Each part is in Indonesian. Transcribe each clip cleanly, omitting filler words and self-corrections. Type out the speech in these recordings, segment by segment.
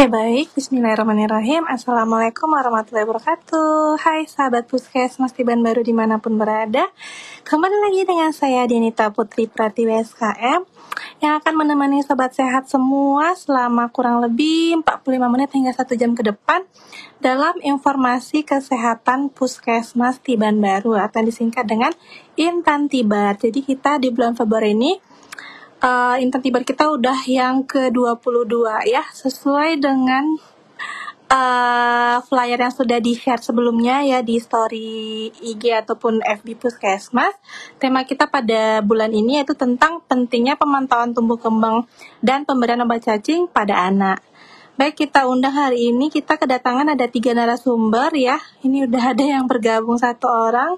Oke, baik. Bismillahirrahmanirrahim. Assalamualaikum warahmatullahi wabarakatuh. Hai sahabat Puskesmas Tiban Baru dimanapun berada. Kembali lagi dengan saya Denita Putri Pratiwi SKM yang akan menemani sobat sehat semua selama kurang lebih 45 menit hingga 1 jam ke depan dalam informasi kesehatan Puskesmas Tiban Baru atau yang disingkat dengan Intan Tibar. Jadi kita di bulan Februari ini Intan Tibar kita udah yang ke-22 ya, sesuai dengan flyer yang sudah di-share sebelumnya ya di story IG ataupun FB Puskesmas. Tema kita pada bulan ini yaitu tentang pentingnya pemantauan tumbuh kembang dan pemberian obat cacing pada anak. Baik, kita undang hari ini, kita kedatangan ada 3 narasumber ya. Ini udah ada yang bergabung 1 orang.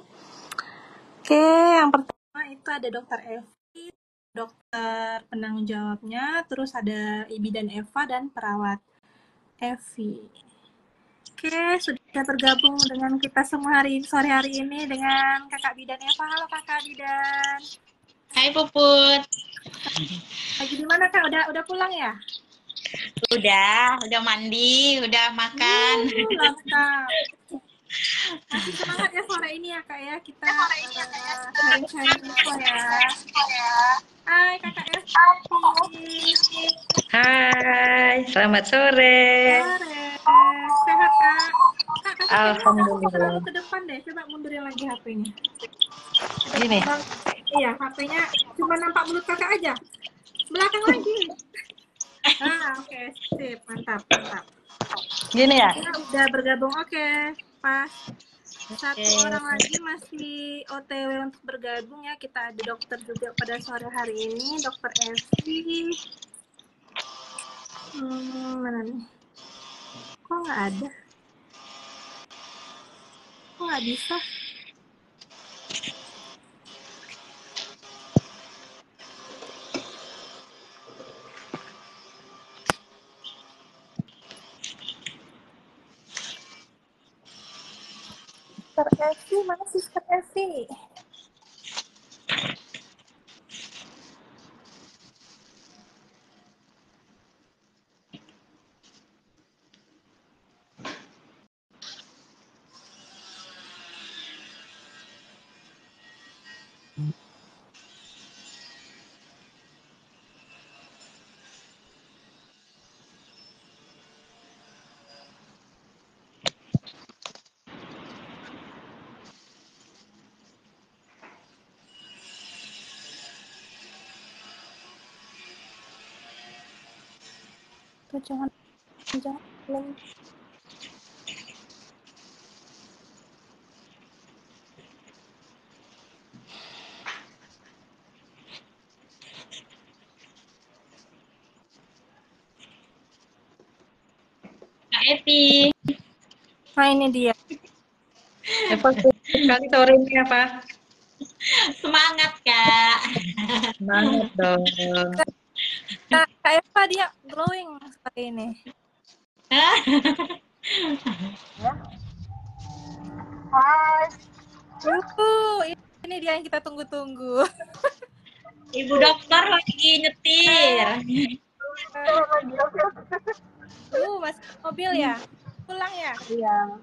Oke, yang pertama itu ada Dr. Evi, dokter penanggung jawabnya, terus ada Ibi dan Eva dan perawat Evi. Oke, sudah bergabung dengan kita semua sore hari ini dengan Kakak Bidan Eva. Halo Kakak Bidan. Hai Puput. Lagi di mana Kak? Udah pulang ya? Udah mandi, udah makan. Mantap. Masih semangat ya sore ini ya Kak ya, kita sharing info ya. Hai Kakak Evi. Hai, selamat sore. Sehat Kak? Kak, Alhamdulillah. terlalu ke depan deh, coba mundurin lagi HP-nya. Gini. Iya, HP-nya cuma nampak mulut Kakak aja. Belakang lagi. Oke, sip, mantap. Gini ya? Kita udah bergabung, oke. Pas. 1 orang lagi masih OTW untuk bergabung ya. Kita ada dokter juga pada sore hari ini, Dokter Evi. Mana nih? Kok nggak ada? Kok nggak bisa? Sister Evi, mana Sister Evi? Tuh jangan belum. Kak Evi. Nah ini dia. Eva, sekali sore ini apa? Semangat Kak. Semangat dong. Kak Eva dia glowing seperti ini. Hai. Ini dia yang kita tunggu-tunggu. Ibu dokter lagi nyetir. Masih mobil ya? Pulang ya? Iya,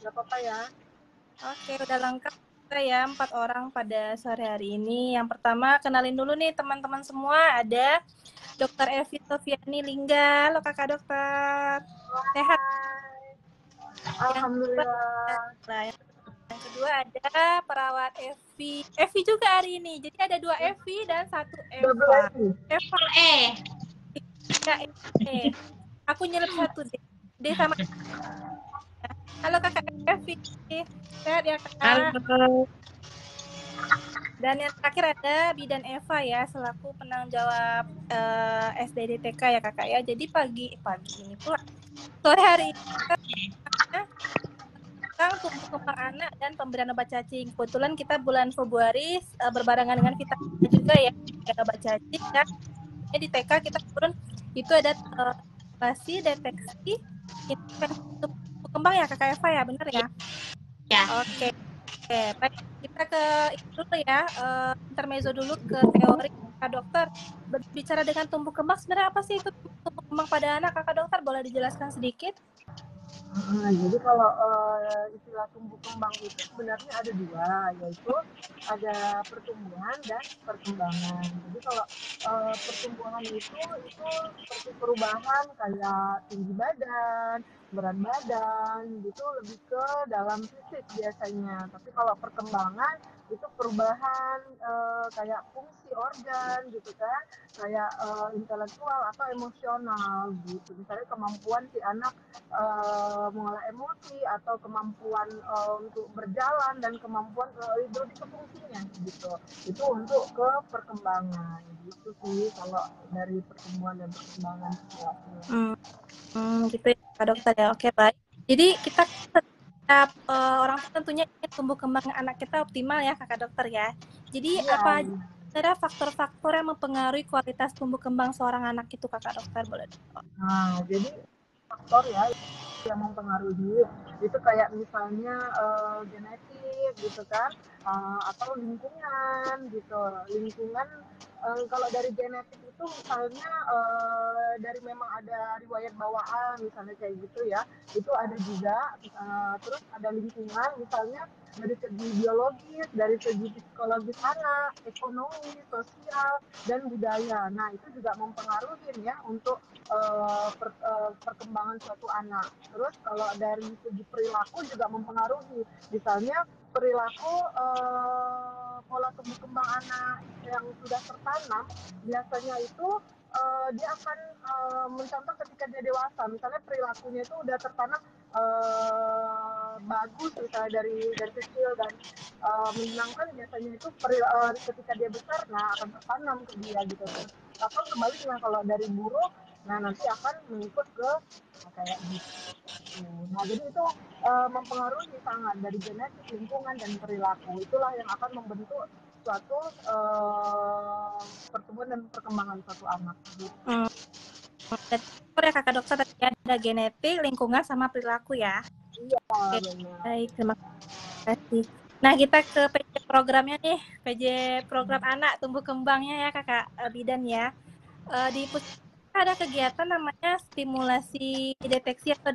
nggak apa-apa ya. Oke, udah lengkap ya 4 orang pada sore hari ini. Yang pertama, kenalin dulu nih teman-teman semua. Ada Dr. Evi Sofiani Lingga. Halo kakak dokter. Sehat? Alhamdulillah. Yang kedua ada perawat Evi. Evi juga hari ini. Jadi ada 2 Evi dan 1 Eva. Eva Aku nyelip 1 D sama. Halo kakak Evi. Sehat ya kak? Halo. Dan yang terakhir ada Bidan Eva ya, selaku penanggung jawab SDDTK ya kakak ya. Jadi pagi ini pula sore hari ini tentang tumbuh kembang anak dan pemberian obat cacing. Kebetulan kita bulan Februari berbarengan dengan vitamin juga ya, obat cacing dan di TK kita turun itu ada deteksi infeksi tumbuh kembang ya kakak Eva ya, benar ya? Ya. Oke, baik kita ke itu dulu ya, intermezzo dulu ke teori Kak Dokter, berbicara dengan tumbuh kembang, sebenarnya apa sih itu tumbuh kembang pada anak? Kakak Dokter boleh dijelaskan sedikit? Jadi kalau istilah tumbuh kembang itu sebenarnya ada dua, yaitu ada pertumbuhan dan perkembangan. Jadi kalau pertumbuhan itu seperti perubahan kayak tinggi badan, berat badan, gitu lebih ke dalam fisik biasanya. Tapi kalau perkembangan itu perubahan kayak fungsi organ gitu kan, kayak intelektual atau emosional gitu. Misalnya kemampuan si anak mengolah emosi atau kemampuan untuk berjalan dan kemampuan lebih ke fungsinya gitu. Itu untuk ke perkembangan gitu sih kalau dari pertumbuhan dan perkembangan perilaku. Gitu ya Kak Dokter ya. Oke, baik. Jadi kita setiap orang tua tentunya ingin tumbuh kembang anak kita optimal ya Kakak Dokter ya. Jadi Iya, apa aja sebenarnya faktor-faktor yang mempengaruhi kualitas tumbuh kembang seorang anak itu Kakak Dokter boleh? nah jadi faktor ya yang mempengaruhi itu kayak misalnya genetik gitu kan, atau lingkungan gitu. Lingkungan kalau dari genetik itu misalnya dari memang ada riwayat bawaan misalnya kayak gitu ya, itu ada juga. Terus ada lingkungan misalnya dari segi biologis, dari segi psikologis anak, ekonomi, sosial, dan budaya. Nah itu juga mempengaruhi ya untuk perkembangan suatu anak. Terus kalau dari segi perilaku juga mempengaruhi. Misalnya perilaku pola tumbuh kembang anak yang sudah tertanam biasanya itu dia akan mencontoh ketika dia dewasa. Misalnya perilakunya itu udah tertanam bagus misalnya dari kecil dan menyenangkan, biasanya itu ketika dia besar nah akan tertanam ke dia gitu. Atau sebaliknya kalau dari buruk, nah nanti akan mengikut ke kayak gitu. Nah jadi itu mempengaruhi sangat dari genetik, lingkungan, dan perilaku. Itulah yang akan membentuk suatu pertumbuhan dan perkembangan suatu anak. Gitu. Ya Kakak Dokter tadi ada genetik, lingkungan, sama perilaku ya. Iya, Oke, benar. baik, terima kasih. Nah kita ke PJ programnya nih, PJ program anak tumbuh kembangnya ya Kakak Bidan ya. Di Puskesmas ada kegiatan namanya stimulasi deteksi atau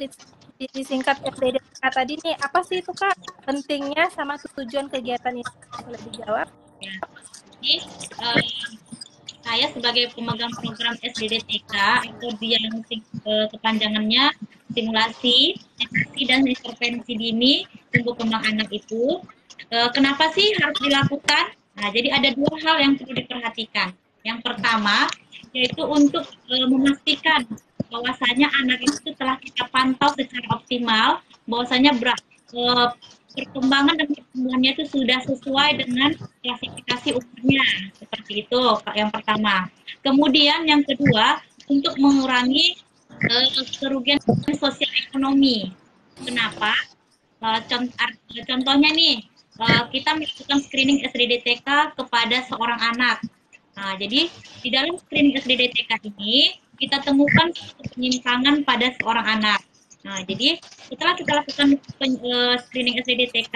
disingkat SDDK tadi nih. Apa sih itu Kak? Pentingnya sama tujuan kegiatan ini? Boleh dijawab? Ya. Jadi saya sebagai pemegang program SDDTK atau yang kepanjangannya stimulasi, deteksi dan intervensi dini tumbuh kembang anak itu. Kenapa sih harus dilakukan? Nah, jadi ada dua hal yang perlu diperhatikan. Yang pertama yaitu untuk memastikan bahwasanya anak itu telah kita pantau secara optimal, bahwasanya perkembangan dan pertumbuhannya itu sudah sesuai dengan klasifikasi umurnya. Seperti itu yang pertama. Kemudian yang kedua, untuk mengurangi kerugian sosial ekonomi. Kenapa? Contohnya nih, kita melakukan screening SDDTK kepada seorang anak. Nah, jadi di dalam screening SDDTK ini kita temukan penyimpangan pada seorang anak. Nah, jadi setelah kita lakukan screening SDDTK,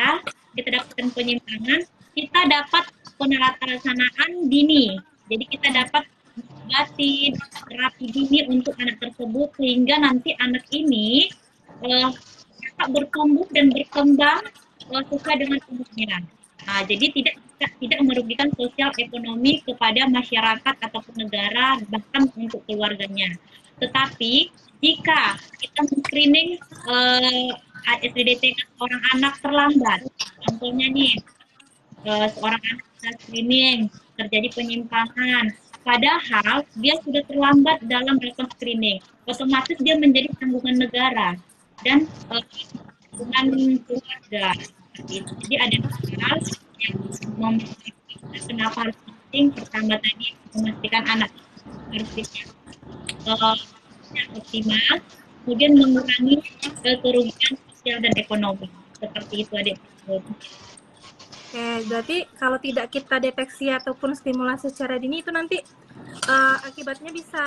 kita dapatkan penyimpangan, kita dapat penerangan dini. Jadi kita dapat mengobati terapi dini untuk anak tersebut sehingga nanti anak ini dapat bertumbuh dan berkembang sesuai dengan umurnya. Nah, jadi tidak merugikan sosial ekonomi kepada masyarakat ataupun negara, bahkan untuk keluarganya. Tetapi jika kita screening SDDTK seorang anak terlambat, contohnya nih, seorang anak screening terjadi penyimpangan, padahal dia sudah terlambat dalam melakukan screening, otomatis dia menjadi tanggungan negara dan tanggungan keluarga. Jadi ada hal yang membuat kenapa harus penting. Pertama tadi memastikan anak harus optimal, kemudian mengurangi kerugian sosial dan ekonomi. Seperti itu adik. Oke, berarti kalau tidak kita deteksi ataupun stimulasi secara dini itu nanti akibatnya bisa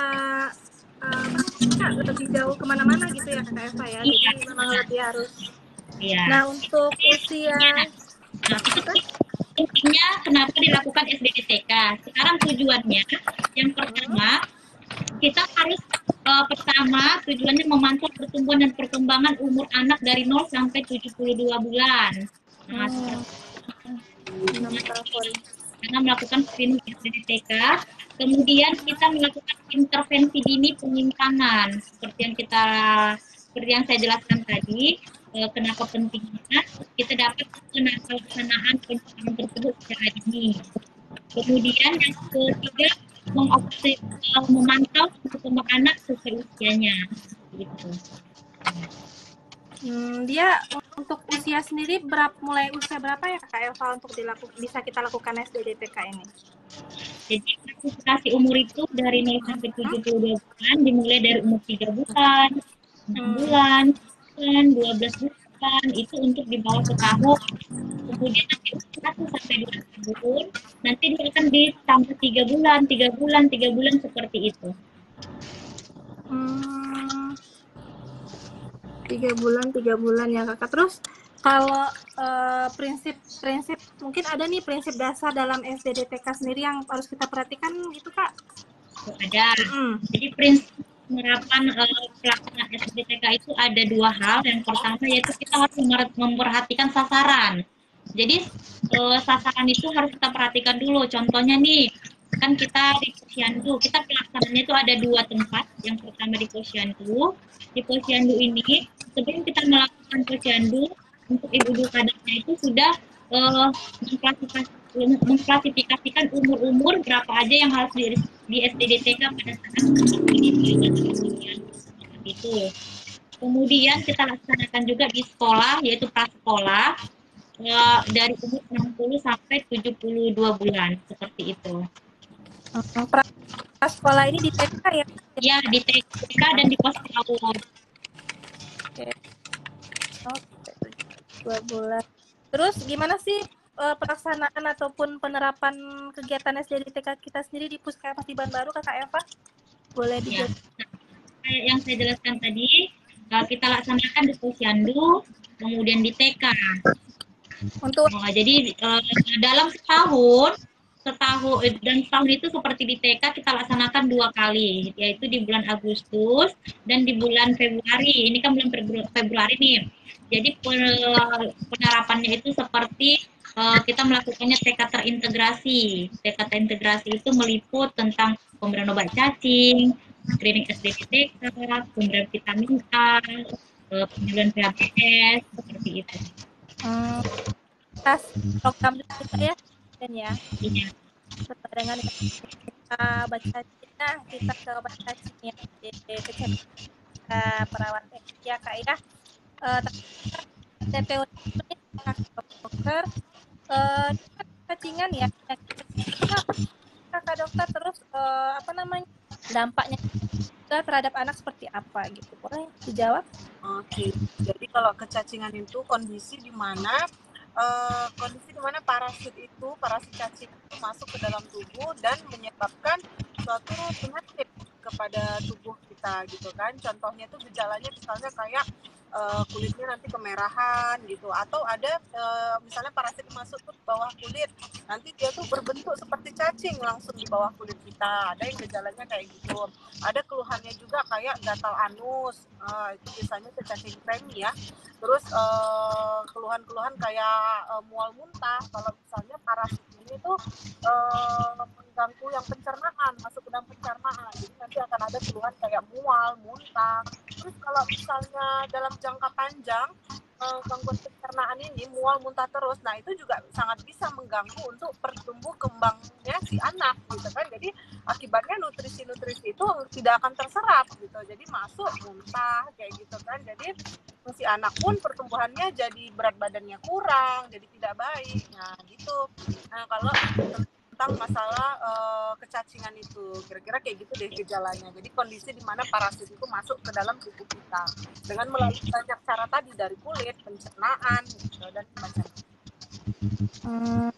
lebih jauh kemana-mana gitu ya Kak Eva ya. Iya. Jadi memang lebih harus. Iya. Nah untuk usia intinya kenapa dilakukan SDDTK. Sekarang tujuannya, yang pertama, kita harus pertama tujuannya memantau pertumbuhan dan perkembangan umur anak dari 0 sampai 72 bulan. Nah, seperti 6 tahun. karena melakukan screening SDDTK, kemudian kita melakukan intervensi dini penyimpangan seperti yang saya jelaskan tadi. Kenapa pentingnya kita dapat pelaksanaan penyimpangan tersebut secara dini. Kemudian yang ketiga, memantau perkembangan anak sesuai usianya. Gitu. Dia untuk usia sendiri mulai usia berapa ya Kak Elva untuk bisa kita lakukan SDDTK ini? Jadi klasifikasi umur itu dari 0 sampai 72 bulan, dimulai dari umur 3 bulan, 6 bulan, 12 bulan, itu untuk di bawah setahun. Kemudian nanti 1 sampai 2 tahun, nanti dia akan ditambah 3 bulan, 3 bulan, 3 bulan seperti itu. 3 bulan ya Kakak. Terus kalau prinsip mungkin ada nih prinsip dasar dalam SDDTK sendiri yang harus kita perhatikan gitu Kak? Ada. Jadi prinsip penerapan pelaksanaan SDDTK itu ada 2 hal. Yang pertama yaitu kita harus memperhatikan sasaran. Jadi sasaran itu harus kita perhatikan dulu. Contohnya nih, kan kita di Posyandu, kita pelaksanaannya itu ada 2 tempat. Yang pertama di Posyandu. Di Posyandu ini, sebelum kita melakukan Posyandu, untuk ibu-ibu kadernya itu sudah mengklasifikasikan umur-umur berapa aja yang harus di SDDTK pada saat itu. Kemudian kita laksanakan juga di sekolah, yaitu prasekolah, dari umur 60 sampai 72 bulan, seperti itu. Prasekolah ini di TK ya? Ya, di TK dan di pos PAUD. Oke. 2 bulan. Terus gimana sih pelaksanaan ataupun penerapan kegiatan SDDTK kita sendiri di Puskesmas di Baru, Kakak Eva? Boleh dijelaskan? Kayak yang saya jelaskan tadi, kita laksanakan di Posyandu, kemudian di TK. Jadi dalam setahun itu seperti di TK kita laksanakan 2 kali, yaitu di bulan Agustus dan di bulan Februari. Ini kan bulan Februari nih. Jadi penerapannya itu seperti kita melakukannya TK terintegrasi. TK terintegrasi itu meliput tentang pemberian obat cacing, screening SDDTK, pemberian vitamin A, penyuluhan PHBS, seperti itu. Program kita ya, dan ya. Iya. Dengan kita baca cina, kita ke baca cina kita perawat ya Kak ya. TPO ini dokter cacingan ya. Kakak dokter, terus dampaknya terhadap anak seperti apa gitu, boleh dijawab? Oke, jadi kalau kecacingan itu kondisi di mana parasit cacing itu masuk ke dalam tubuh dan menyebabkan suatu penyakit kepada tubuh kita gitu kan. Contohnya itu gejalanya misalnya kayak kulitnya nanti kemerahan gitu, atau ada misalnya parasit masuk ke bawah kulit, nanti dia tuh berbentuk seperti cacing langsung di bawah kulit kita. Ada yang gejalanya kayak gitu. Ada keluhannya juga kayak gatal anus, itu biasanya cacing kremi ya. Terus keluhan-keluhan kayak mual muntah, kalau misalnya parasit ini tuh mengganggu yang pencernaan, masuk ke dalam pencernaan, jadi nanti akan ada keluhan kayak mual, muntah. Terus kalau misalnya dalam jangka panjang gangguan pencernaan ini mual muntah terus, nah itu juga sangat bisa mengganggu untuk pertumbuh kembangnya si anak gitu kan. Jadi akibatnya nutrisi-nutrisi itu tidak akan terserap gitu, jadi masuk muntah kayak gitu kan. Jadi si anak pun pertumbuhannya jadi berat badannya kurang, jadi tidak baik. Nah gitu. Nah kalau tentang masalah kecacingan itu, kira-kira kayak gitu deh gejalanya. Jadi kondisi di mana parasit itu masuk ke dalam tubuh kita dengan melalui banyak cara tadi, dari kulit, pencernaan, gitu, dan macam-macam.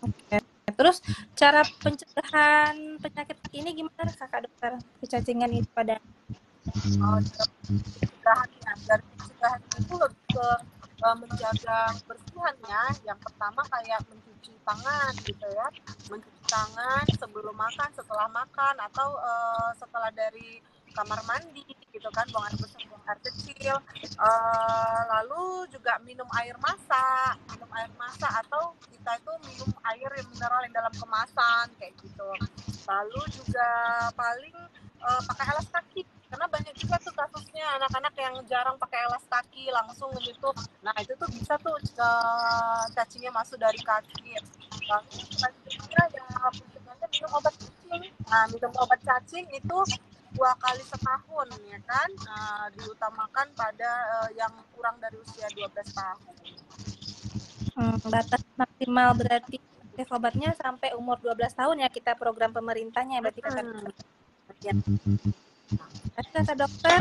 Okay. Terus cara pencegahan penyakit ini gimana Kakak dokter, kecacingan itu pada? Pencegahan itu lebih ke menjaga kebersihannya, yang pertama kayak mencuci tangan gitu ya, mencuci tangan sebelum makan, setelah makan, atau setelah dari kamar mandi gitu kan, buang air besar, buang air kecil. Lalu juga minum air masak, atau kita itu minum air yang mineral yang dalam kemasan kayak gitu. Lalu juga paling pakai alas kaki, karena banyak juga tuh kasusnya anak-anak yang jarang pakai alas kaki, langsung gitu. Nah itu tuh bisa tuh cacingnya masuk dari kaki. Lalu selanjutnya ya pencegahannya minum obat cacing. Nah minum obat cacing itu 2 kali setahun ya kan, diutamakan pada yang kurang dari usia 12 tahun. Batas maksimal berarti aktif obatnya sampai umur 12 tahun ya, kita program pemerintahnya berarti Kakak. Ya. Kata dokter.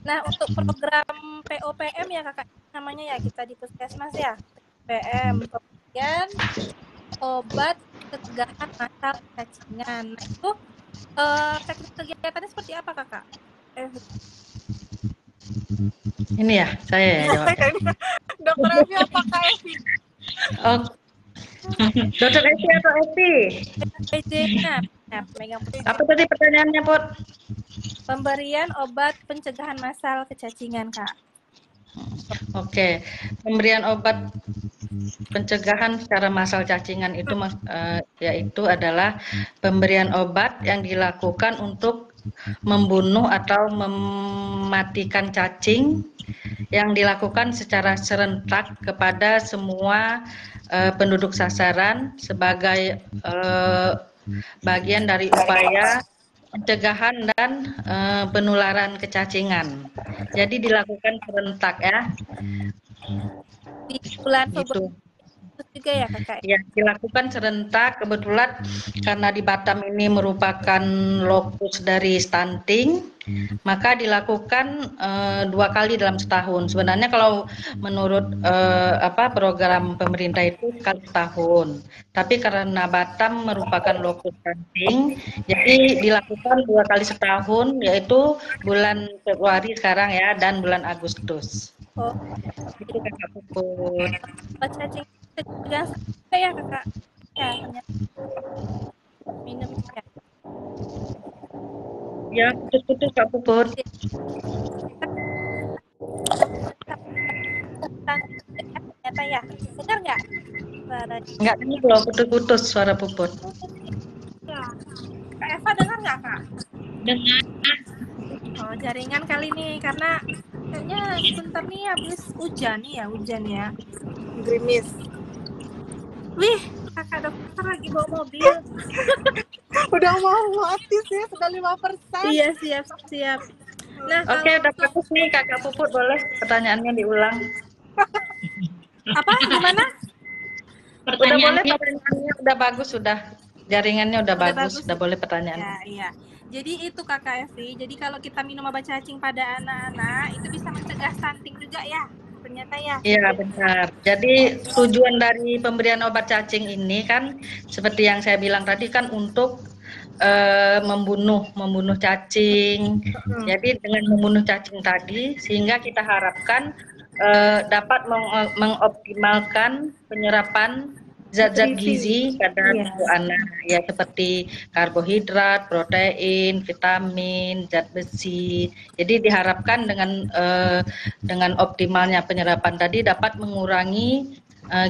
Nah, untuk program POPM ya Kakak namanya ya, kita di Puskesmas ya. PM, kemudian obat pencegahan masal cacingan. Nah, itu teknis kegiatannya seperti apa Kakak? Ini ya, saya ya jawabnya. Dokter Evi apa Kak Evi? Oh. Dokter Evi atau Evi? PJ-nya, pemegang Apa tadi pertanyaannya, Put? pemberian obat pencegahan masal kecacingan, Kak. Oke, pemberian obat pencegahan secara massal cacingan itu yaitu adalah pemberian obat yang dilakukan untuk membunuh atau mematikan cacing yang dilakukan secara serentak kepada semua penduduk sasaran sebagai bagian dari upaya pencegahan dan penularan kecacingan. Jadi dilakukan serentak ya. Di bulan Gitu. juga ya Kakak? Ya, dilakukan serentak. Kebetulan karena di Batam ini merupakan lokus dari stunting, maka dilakukan 2 kali dalam setahun. Sebenarnya kalau menurut program pemerintah itu sekali setahun. Tapi karena Batam merupakan lokus stunting, jadi dilakukan 2 kali setahun, yaitu bulan Februari sekarang ya dan bulan Agustus. Oh, itu Kakak Puput. Cacing juga ya Kakak? Ya, minum ya. Ya, putus-putus Kak Puput. Ternyata ya, dengar nggak? Nggak dengar loh, putus-putus suara Puput. Ya. Kak Eva dengar nggak Kak? Dengar. Oh, jaringan kali nih, karena kayaknya sebentar nih habis hujan ya. Gerimis. Wih, Kakak dokter lagi bawa mobil. Udah mau mati sih, sudah 5%. Iya, siap. Nah, Oke, udah bagus nih Kakak Puput, boleh pertanyaannya diulang. Apa? Gimana? Udah boleh pertanyaannya, udah bagus, sudah. Jaringannya udah bagus, udah boleh pertanyaan. Ya, iya. Jadi itu Kakak Evi, jadi kalau kita minum obat cacing pada anak-anak, itu bisa mencegah stunting juga ya? Ternyata ya. Iya benar. Jadi tujuan dari pemberian obat cacing ini kan seperti yang saya bilang tadi kan untuk membunuh cacing. Jadi dengan membunuh cacing tadi sehingga kita harapkan dapat mengoptimalkan penyerapan zat-zat gizi pada tubuh anak ya, seperti karbohidrat, protein, vitamin, zat besi. Jadi diharapkan dengan optimalnya penyerapan tadi dapat mengurangi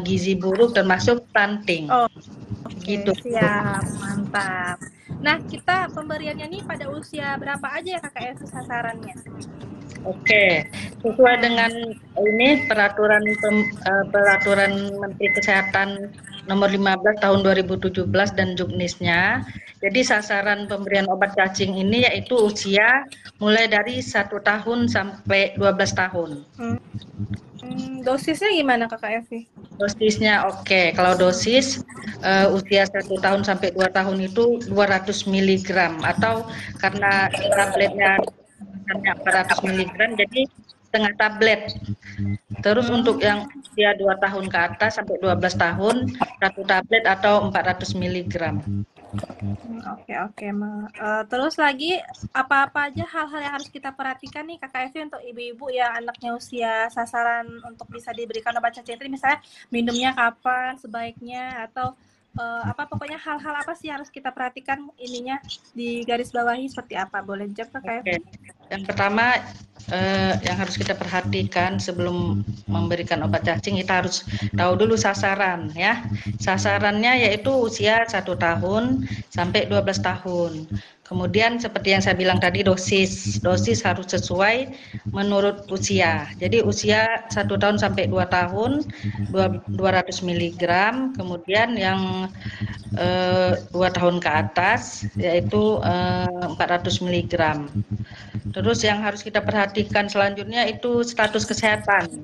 gizi buruk termasuk stunting. Oh, gitu. Siap, mantap. Nah, kita pemberiannya nih pada usia berapa aja ya Kakak Evi sasarannya? Oke, sesuai dengan ini peraturan Menteri Kesehatan nomor 15 tahun 2017 dan Juknisnya. Jadi sasaran pemberian obat cacing ini yaitu usia mulai dari 1 tahun sampai 12 tahun. Dosisnya gimana Kakak Evi? Dosisnya oke. Kalau dosis usia 1 tahun sampai 2 tahun itu 200 mg atau karena tabletnya 400 mg jadi setengah tablet. Terus untuk yang usia 2 tahun ke atas sampai 12 tahun 1 tablet atau 400 mg. Oke. Terus lagi apa-apa aja hal-hal yang harus kita perhatikan nih Kakak Evi untuk ibu-ibu yang anaknya usia sasaran untuk bisa diberikan obat cacing ini, misalnya minumnya kapan sebaiknya, atau pokoknya hal-hal apa sih yang harus kita perhatikan ininya di garis bawahi seperti apa? Boleh jawab Kakak Evi? Yang pertama yang harus kita perhatikan sebelum memberikan obat cacing, kita harus tahu dulu sasaran ya. Sasarannya yaitu usia 1 tahun sampai 12 tahun. Kemudian seperti yang saya bilang tadi, dosis harus sesuai menurut usia. Jadi usia 1 tahun sampai 2 tahun 200 mg, kemudian yang 2 tahun ke atas yaitu 400 mg. Terus yang harus kita perhatikan selanjutnya itu status kesehatan.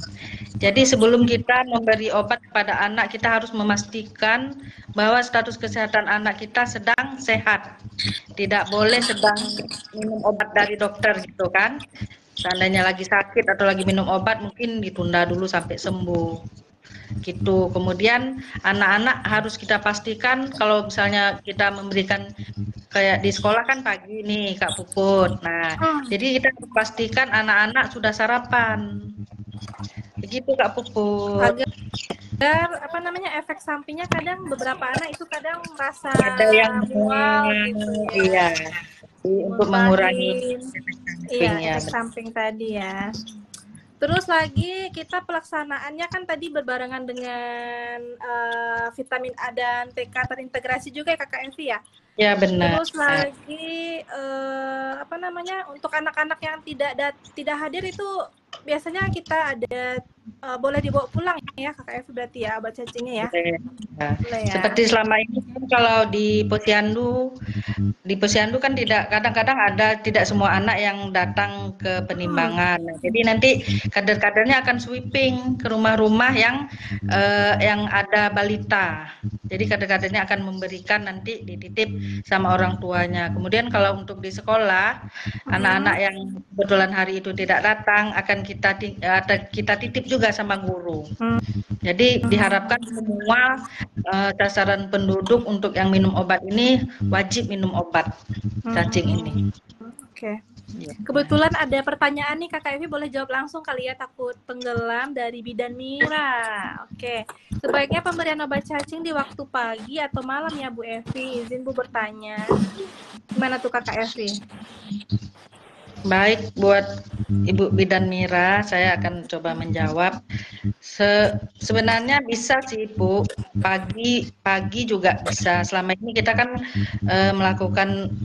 Jadi sebelum kita memberi obat kepada anak, kita harus memastikan bahwa status kesehatan anak kita sedang sehat. Tidak boleh sedang minum obat dari dokter gitu kan. Seandainya lagi sakit atau lagi minum obat, mungkin ditunda dulu sampai sembuh. Gitu. Kemudian anak-anak harus kita pastikan kalau misalnya kita memberikan kayak di sekolah kan pagi nih Kak Puput. Nah, jadi kita pastikan anak-anak sudah sarapan. Begitu Kak Puput. Agar efek sampingnya kadang beberapa anak itu kadang merasa ada yang mual gitu ya. Iya. Untuk mengurangi efek samping tadi ya. Terus lagi kita pelaksanaannya kan tadi berbarengan dengan vitamin A dan TK terintegrasi juga ya Kakak Evi ya? Ya benar. Terus lagi untuk anak-anak yang tidak hadir itu biasanya kita ada boleh dibawa pulang ya Kakak Evi berarti ya obat cacingnya ya? Boleh ya. Seperti selama ini kan kalau di posyandu kan kadang-kadang tidak semua anak yang datang ke penimbangan. Jadi nanti kader-kadernya akan sweeping ke rumah-rumah yang ada balita. Jadi kader-kadernya akan memberikan nanti dititip sama orang tuanya. Kemudian kalau untuk di sekolah, anak-anak yang kebetulan hari itu tidak datang akan kita titip juga sama guru. Jadi diharapkan semua sasaran penduduk untuk yang minum obat ini wajib minum obat cacing ini. Oke. Kebetulan ada pertanyaan nih Kakak Evi, boleh jawab langsung kali ya, takut tenggelam, dari Bidan Mira. Oke. Sebaiknya pemberian obat cacing di waktu pagi atau malam ya Bu Evi? Izin Bu bertanya. Gimana tuh Kakak Evi? Baik, buat Ibu Bidan Mira, saya akan coba menjawab. Sebenarnya bisa sih Bu, pagi juga bisa. Selama ini kita kan melakukan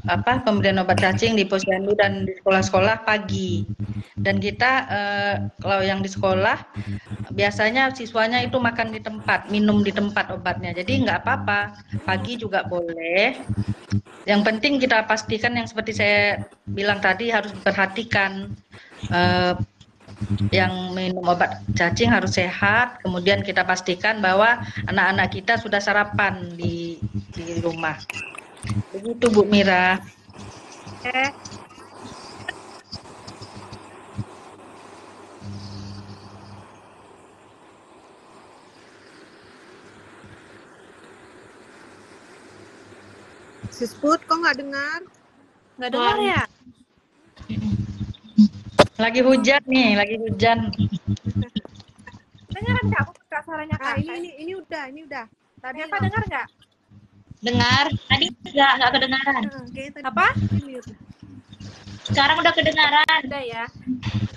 pemberian obat cacing di posyandu dan di sekolah-sekolah pagi. Dan kita kalau yang di sekolah biasanya siswanya itu makan di tempat, minum di tempat obatnya. Jadi nggak apa-apa, pagi juga boleh. Yang penting kita pastikan yang seperti saya bilang tadi, harus perhatikan yang minum obat cacing harus sehat. Kemudian kita pastikan bahwa anak-anak kita sudah sarapan di rumah. Begitu Bu Mira. Sisput, kok nggak dengar? Nggak dengar ya? Lagi hujan nih, lagi hujan. Dengar nggak Kak suaranya Kak? Ini udah. Tadi apa dengar nggak? Dengar. Tadi nggak kedengaran. Apa? Sekarang udah kedengaran. Udah ya.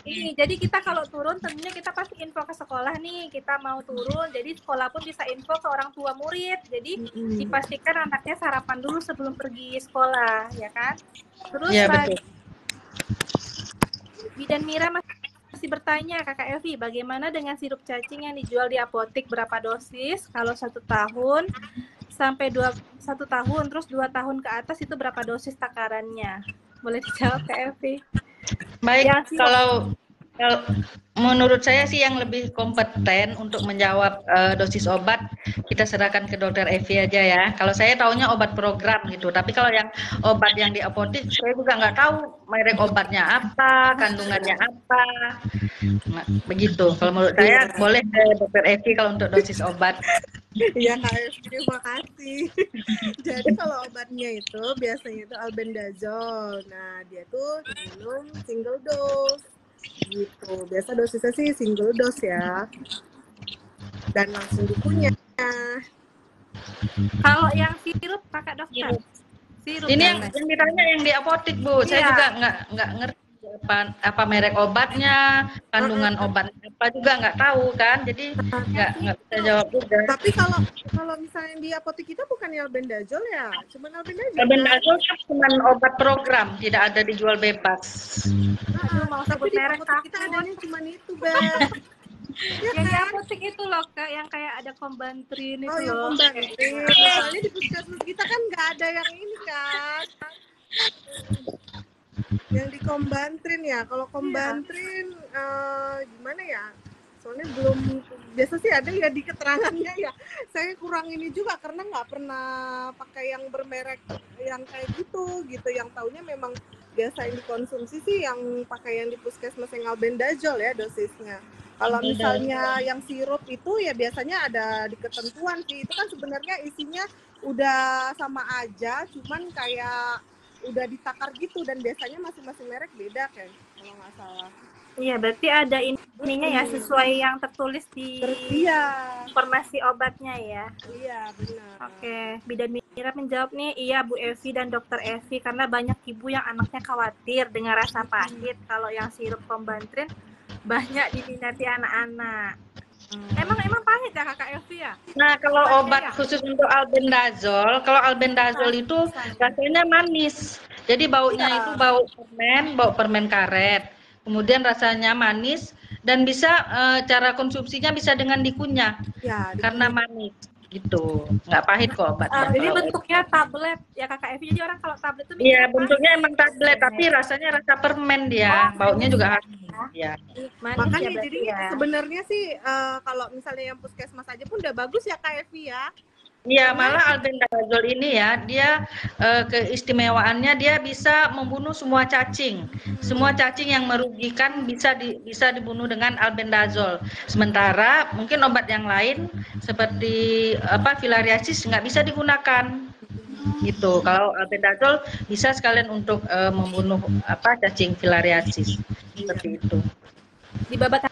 Jadi kita kalau turun tentunya kita pasti info ke sekolah nih, kita mau turun, jadi sekolah pun bisa info ke orang tua murid. Jadi dipastikan anaknya sarapan dulu sebelum pergi sekolah, ya kan? Terus ya, betul. Bidan Mira masih bertanya, Kakak Evi, bagaimana dengan sirup cacing yang dijual di apotek, berapa dosis? Kalau 1 tahun sampai 1 tahun, terus 2 tahun ke atas itu berapa dosis takarannya? Boleh dijawab Kak Evi? Baik, kalau menurut saya sih yang lebih kompeten untuk menjawab dosis obat, kita serahkan ke dokter Evi aja ya. Kalau saya taunya obat program gitu, tapi kalau yang obat yang di apotek, saya juga nggak tahu merek obatnya apa, kandungannya apa. Nah, begitu. Kalau menurut saya boleh ke dokter Evi kalau untuk dosis obat. Iya Kak Evi, terima kasih. Jadi kalau obatnya itu biasanya itu albendazole. Nah, dia tuh diminum single dose gitu. Biasa dosisnya sih single dose ya. Dan langsung dikunyah. Kalau yang sirup Kakak dokter? Sirup Ini kan, yang ditanya yang di apotik, Bu. Saya Iya. juga nggak ngerti apa merek obatnya, kandungan obatnya apa juga nggak tahu kan. Jadi nggak bisa jawab juga. Tapi kalau misalnya di apotek kita bukan albendazole ya, cuma albendazole. Albendazole kan cuma obat program, tidak ada dijual bebas. mau Tapi sebut di merek apotek kita adanya cuma itu, Bang. Ya yang di kan? apotek itu loh Kak, yang kayak ada kombantrin itu Oh, yang loh. kombantrin. Soalnya di puskesmas kita kan nggak ada yang ini kan. Yang di kombantrin ya. Kalau kombantrin gimana ya? Soalnya belum, biasa sih ada ya di keterangannya ya. Saya kurang ini juga karena nggak pernah pakai yang bermerek yang kayak gitu. Yang taunya memang biasa yang dikonsumsi sih yang pakai yang di puskesmas yang albendazole ya dosisnya. Kalau misalnya yang sirup itu ya biasanya ada di ketentuan sih. Itu kan sebenarnya isinya udah sama aja, cuman kayak udah ditakar gitu dan biasanya masing-masing merek beda kan kalau nggak salah. Iya, berarti ada ininya ya sesuai yang tertulis di informasi obatnya ya. Iya, benar. Oke, Bidan Mira menjawab nih, iya Bu Evi dan Dokter Evi, karena banyak ibu yang anaknya khawatir dengan rasa pahit kalau yang sirup kombantrin banyak diminati anak-anak. Emang pahit ya Kakak Evi ya? Nah, kalau obat khusus untuk albendazole, kalau albendazole itu rasanya manis. Jadi baunya itu bau permen karet. Kemudian rasanya manis dan bisa cara konsumsinya bisa dengan dikunyah. Ya, karena manis gitu. Nggak pahit kok obatnya. Jadi bentuknya tablet ya Kakak Evi. Jadi orang kalau tablet itu iya, bentuknya emang tablet tapi rasanya rasa permen dia. Baunya juga khas. Ya. Makanya ya, jadi sebenarnya sih kalau misalnya yang puskesmas aja pun udah bagus ya Kak Evi ya. Iya, malah albendazole ini ya, dia keistimewaannya dia bisa membunuh semua cacing. Semua cacing yang merugikan bisa dibunuh dengan albendazole. Sementara mungkin obat yang lain seperti filariasis nggak bisa digunakan. Gitu. Kalau albendazole bisa sekalian untuk membunuh cacing filariasis. Seperti itu. Dibabat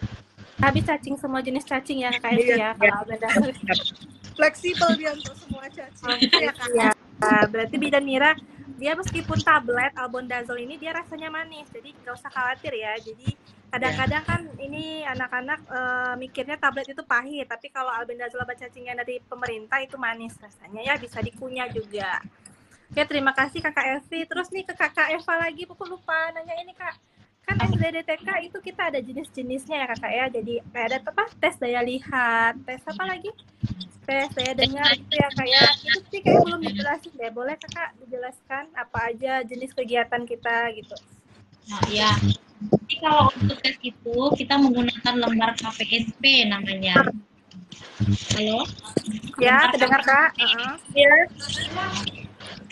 habis cacing, semua jenis cacing ya Kak Evi ya, kalau albendazole. Fleksibel dia untuk semua cacing. Ya, berarti Bidan Mira dia meskipun tablet albendazole ini dia rasanya manis, jadi nggak usah khawatir ya. Jadi kadang-kadang kan ini anak-anak mikirnya tablet itu pahit, tapi kalau albendazole obat cacingnya dari pemerintah itu manis rasanya ya, bisa dikunyah juga. Oke, terima kasih Kakak Evi. Terus nih ke Kakak Eva lagi, aku lupa nanya ini Kak. Kan SDDTK itu kita ada jenis-jenisnya ya Kakak ya. Jadi kayak ada tes daya lihat, tes apa lagi? Tes daya dengar itu ya kayak itu sih kayak belum dijelasin deh. Boleh Kakak dijelaskan apa aja jenis kegiatan kita gitu? Nah, ya. Jadi kalau untuk tes itu kita menggunakan lembar KPSP namanya. Halo? Ya, terdengar Kak. Ya.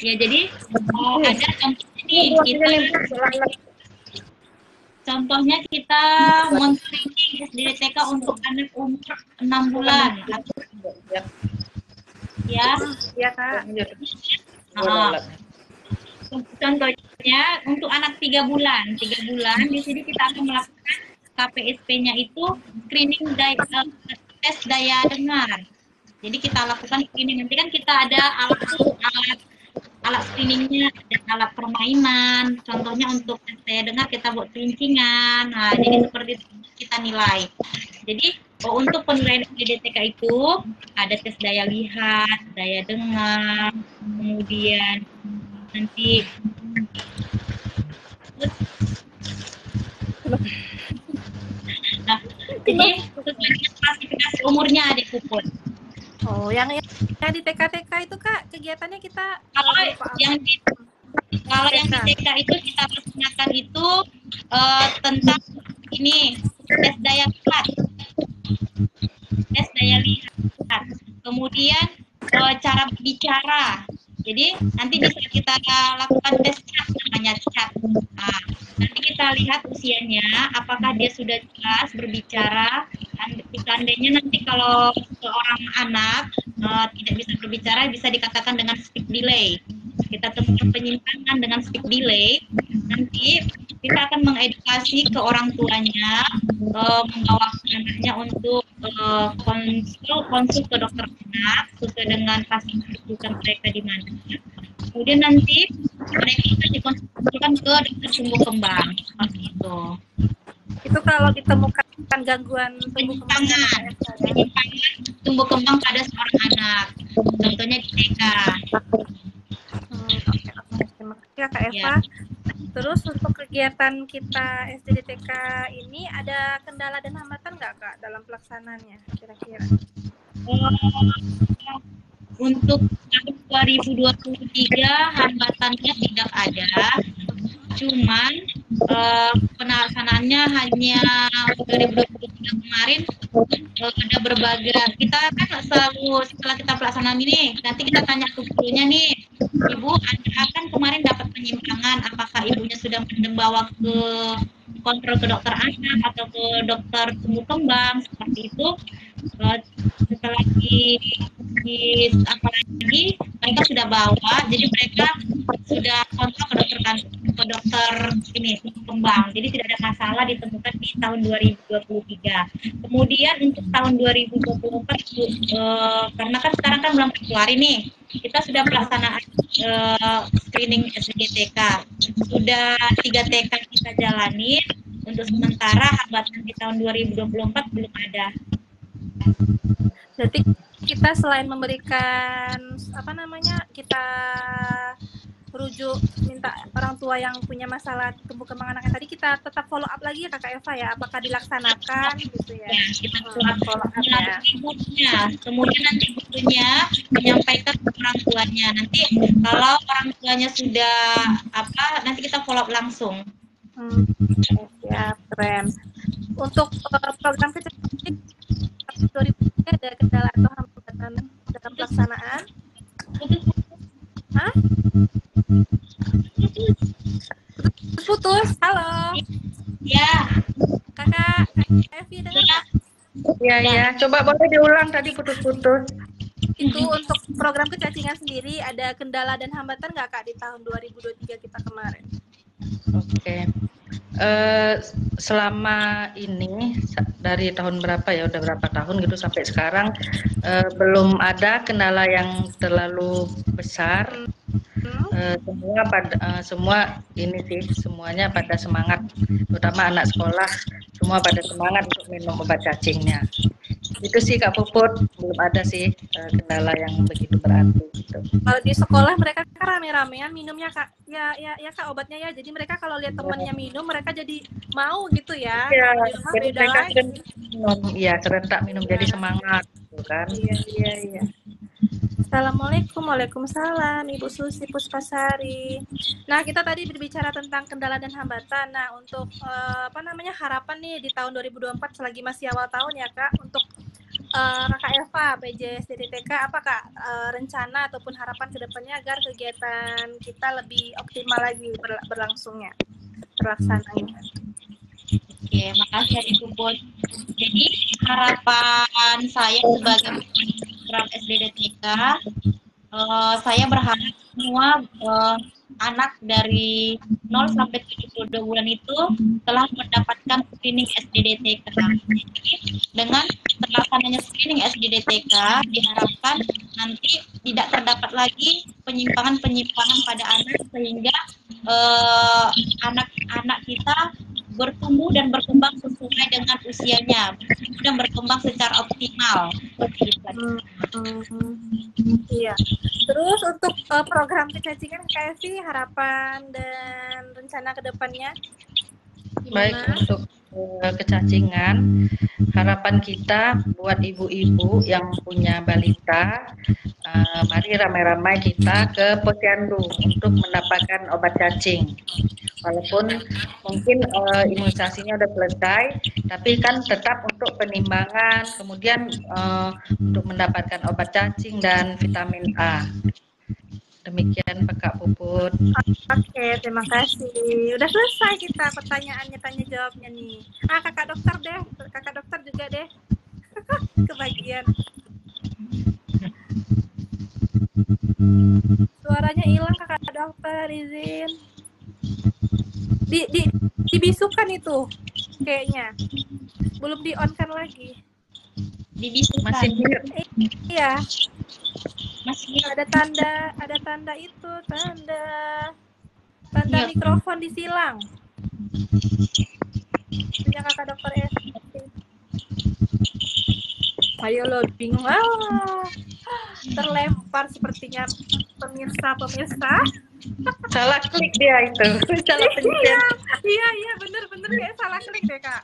Ya, jadi ada contohnya kita men-screening SDDTK untuk anak umur 6 bulan. Ya, Kak. Contohnya untuk anak 3 bulan. 3 bulan di sini kita akan melakukan KPSP-nya itu screening tes daya dengar. Jadi kita lakukan screening. Nanti kan kita ada alat screeningnya, ada alat permainan. Contohnya untuk tes daya dengar kita buat pelincingan. Nah, jadi seperti itu kita nilai. Jadi untuk penilaian SDDTK itu ada tes daya lihat, daya dengar, kemudian nanti jadi klasifikasi umurnya adik puput. Oh, yang di TK-TK itu Kak kegiatannya kita kalau yang di TK itu kita laksanakan itu tentang ini tes daya lihat, kemudian cara berbicara. Jadi nanti bisa kita lakukan tes chat, namanya chat. Nah, nanti kita lihat usianya, apakah dia sudah jelas berbicara. Seandainya nanti kalau seorang anak tidak bisa berbicara, bisa dikatakan dengan speak delay. Kita temukan penyimpangan dengan speak delay, nanti kita akan mengedukasi ke orang tuanya, membawa anaknya untuk konsul ke dokter anak sesuai dengan kasus rujukan mereka di mana. Kemudian nanti mereka akan dikonsultasikan ke dokter tumbuh kembang seperti itu. Itu kalau ditemukan gangguan tumbuh kembang penyimpangan tumbuh kembang pada seorang anak, contohnya di TK. Terima kasih ya Kak Eva. Terus untuk kegiatan kita SDDTK ini ada kendala dan hambatan nggak Kak dalam pelaksanaannya kira-kira? Untuk tahun 2023 hambatannya tidak ada, cuman pelaksanaannya hanya 2023 kemarin ada berbagai, kita kan selalu setelah kita pelaksanaan ini nanti kita tanya ke gurunya nih, Ibu akan kemarin dapat penyimpangan, apakah ibunya sudah membawa ke kontrol ke dokter anak atau ke dokter tumbuh kembang seperti itu. Setelah apalagi mereka sudah bawa, jadi mereka sudah kontrol ke dokter ini tumbuh kembang, jadi tidak ada masalah ditemukan di tahun 2023. Kemudian untuk tahun 2024 karena kan sekarang kan bulan Februari nih, kita sudah pelaksanaan screening SDTK, sudah 3 TK kita jalani. Untuk sementara hambatan di tahun 2024 belum ada. Berarti kita selain memberikan kita rujuk minta orang tua yang punya masalah tumbuh kembang anaknya tadi, kita tetap follow up lagi ya Kakak Eva ya, apakah dilaksanakan gitu ya? Kita follow up ya. Kemudian nanti gurunya menyampaikan ke orang tuanya. Nanti kalau orang tuanya sudah nanti kita follow up langsung. Ya, keren. Untuk program kecerdasan 2000 ada kendala atau hambatan dalam pelaksanaan? Hah? Putus. Halo. Ya. Kakak Evi dengar nggak? Ya. Coba boleh diulang tadi putus-putus. Itu untuk program kecacingan sendiri ada kendala dan hambatan nggak Kak di tahun 2023 kita kemarin? Oke. Selama ini dari tahun berapa ya, udah berapa tahun gitu sampai sekarang belum ada kendala yang terlalu besar. Semua ini sih, semuanya pada semangat, terutama anak sekolah semua pada semangat untuk minum obat cacingnya. Itu sih Kak Puput, belum ada sih kendala yang begitu berarti gitu. Kalau di sekolah mereka kan rame-ramean minumnya Kak, ya Kak obatnya ya, jadi mereka kalau lihat temannya minum mereka jadi mau gitu ya. Iya, jadi mereka serentak minum jadi semangat gitu kan. Iya. Assalamualaikum, waalaikumsalam Ibu Susi Puspasari. Nah, kita tadi berbicara tentang kendala dan hambatan. Nah, untuk harapan nih di tahun 2024 selagi masih awal tahun ya Kak, untuk Kakak Eva PJ SDDTK, apakah rencana ataupun harapan kedepannya agar kegiatan kita lebih optimal lagi berlangsungnya, pelaksananya? Oke, makasih Ibu Put. Jadi harapan saya sebagai program SDDTK, saya berharap semua anak dari 0 sampai 72 bulan itu telah mendapatkan screening SDDTK. Dengan terlaksananya screening SDDTK diharapkan nanti tidak terdapat lagi penyimpangan-penyimpangan pada anak, sehingga anak-anak kita bertumbuh dan berkembang sesuai dengan usianya, dan berkembang secara optimal. Iya. Terus untuk program kecacingan KFV, harapan dan rencana kedepannya gimana? Baik, untuk kecacingan, harapan kita buat ibu-ibu yang punya balita, mari ramai-ramai kita ke Posyandu untuk mendapatkan obat cacing. Walaupun mungkin imunisasinya udah selesai, tapi kan tetap untuk penimbangan, kemudian untuk mendapatkan obat cacing dan vitamin A. Demikian Kak Puput. Oke, terima kasih. Udah selesai kita pertanyaannya, tanya jawabnya nih. Kakak dokter deh, kakak dokter juga deh. Kebagian. Suaranya hilang kakak dokter, izin. Dibisukan itu kayaknya. Belum di-on kan lagi. Dibisukan. Masih mute. Iya, Masih ada tanda itu, tanda Iya. mikrofon disilang. Punya kakak dokter S. Ayo lo, bingung. Terlempar sepertinya pemirsa. Salah klik dia itu. Salah pencet. Iya, bener kayak salah klik deh kak.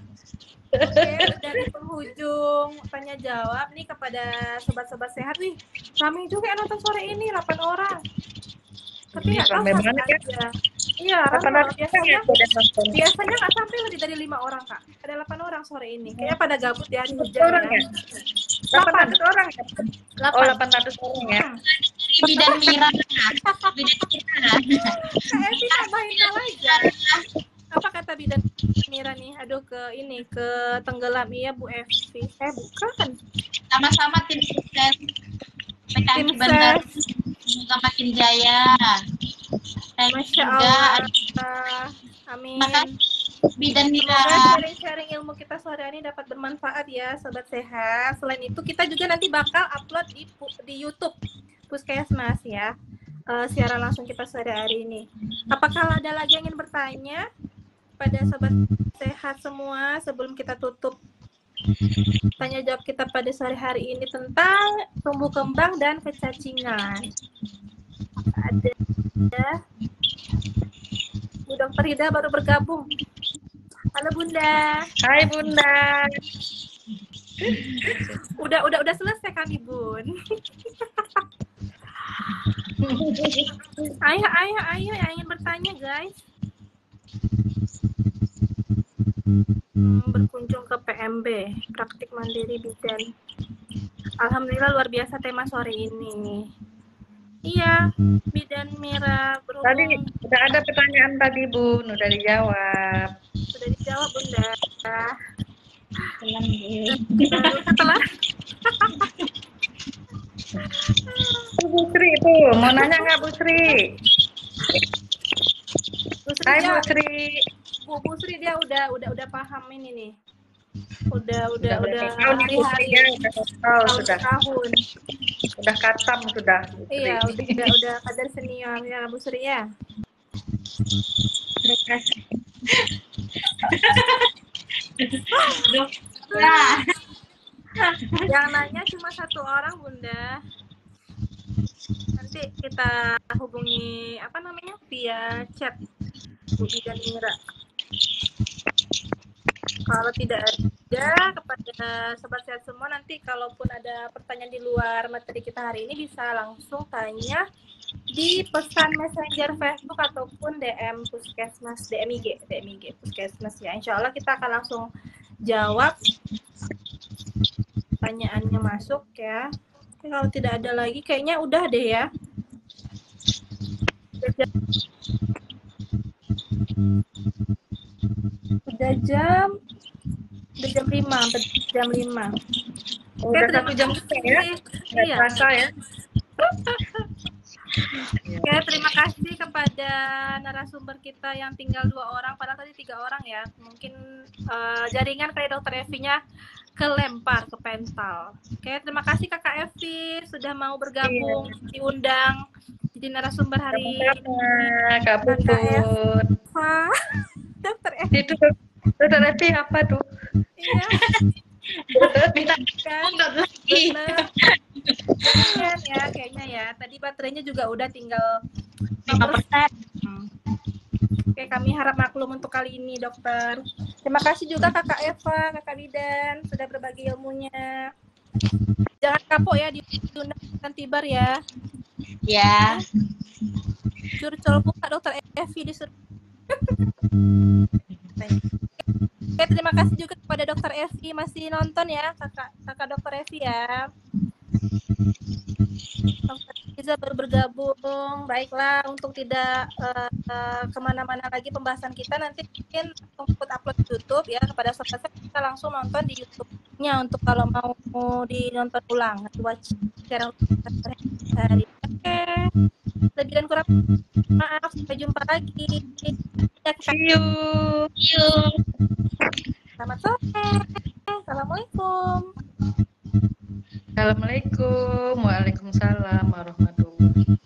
Oke, dari penghujung tanya jawab nih kepada sobat-sobat sehat nih. Kami juga yang nonton sore ini 8 orang. Tapi Iya, nggak tahu ramai banget ya. aja. Iya, Kapan ramai. lagi ya udah nonton? Biasanya nggak sampai lebih dari 5 orang kak. Ada 8 orang sore ini. Kayaknya pada gabut di hari hujan Orang ya. ya? 800 orang ya? Oh, 800 orang ya. bidan Mira. Bidan Mira. Kak Evi tambahin hal aja. Apa kata bidan Mira nih? Aduh ke tenggelam iya Bu Evi. Bukan. Sama-sama tim sukses. Tim PKM Bandar. ses. Semoga makin jaya. Saya Masya juga Allah. Amin. makasih bidan Mira. Semoga sharing ilmu kita sore ini dapat bermanfaat ya sobat sehat. Selain itu kita juga nanti bakal upload di YouTube Puskesmas ya. Siaran langsung kita sore hari ini. Apakah ada lagi yang ingin bertanya pada sobat sehat semua sebelum kita tutup tanya jawab kita pada sore hari ini tentang tumbuh kembang dan kecacingan? Ada Bu Dokter Hida baru bergabung. Halo Bunda. Hai Bunda. Udah selesai kami Bun. Ayo yang ingin bertanya guys. Berkunjung ke PMB, praktik mandiri bidan. Alhamdulillah luar biasa tema sore ini. Iya, bidan Mira berhubung. Tadi udah ada pertanyaan tadi Bun, udah dijawab. Sudah dijawab Bunda. Setelah Setelah Bu Sri itu, mau nanya nggak Bu Sri? Bu Sri Hai dia, Bu Sri. Bu Sri dia udah paham ini nih. Udah tahun Bu Sri ya, udah total sudah. tahun. Udah katam sudah Bu Sri. Iya, udah kadar senior ya Bu Sri ya. terima kasih. Nah, Yang nanya cuma satu orang Bunda. Nanti kita hubungi via chat Bu Bidan Mira. Kalau tidak ada kepada sobat sehat semua, nanti kalaupun ada pertanyaan di luar materi kita hari ini bisa langsung tanya di pesan messenger Facebook ataupun DM Puskesmas, DM IG Puskesmas ya. Insya Allah kita akan langsung jawab pertanyaannya masuk ya. Oke, kalau tidak ada lagi kayaknya udah deh ya. Udah jam 5, sampai jam 5. Udah 1 jam ya? Nggak Iya. terasa ya? Oke, terima kasih kepada narasumber kita yang tinggal 2 orang, padahal tadi 3 orang ya. Mungkin jaringan kayak Dokter Evi-nya kelempar ke pental. Oke, terima kasih Kakak Evi sudah mau bergabung, diundang jadi narasumber hari ini. Sama-sama, Kak Puput. Wah, Dokter Evi Itu Dokter Evi apa tuh? iya minta kan. lagi. Bener ya kayaknya ya. Tadi baterainya juga udah tinggal 5%. Oke, kami harap maklum untuk kali ini, Dokter. Terima kasih juga Kakak Eva, Kakak Bidan sudah berbagi ilmunya. Jangan kapok ya diundang tibar ya. Ya. Curcol buka Dokter Evi disuruh. Oke, terima kasih juga kepada Dokter Evi masih nonton ya, Kakak Dokter Evi ya. Dokter Evi Liza baru bergabung. Baiklah, untuk tidak kemana-mana lagi pembahasan kita, nanti mungkin untuk upload di YouTube ya. Kepada sobat kita langsung nonton di YouTube-nya untuk kalau mau dinonton ulang, di watch sekarang hari. Oke, lebih dan kurang maaf, sampai jumpa lagi. Ya, See you. Yuk. selamat sore. Assalamualaikum. Assalamualaikum. Waalaikumsalam warahmatullahi wabarakatuh.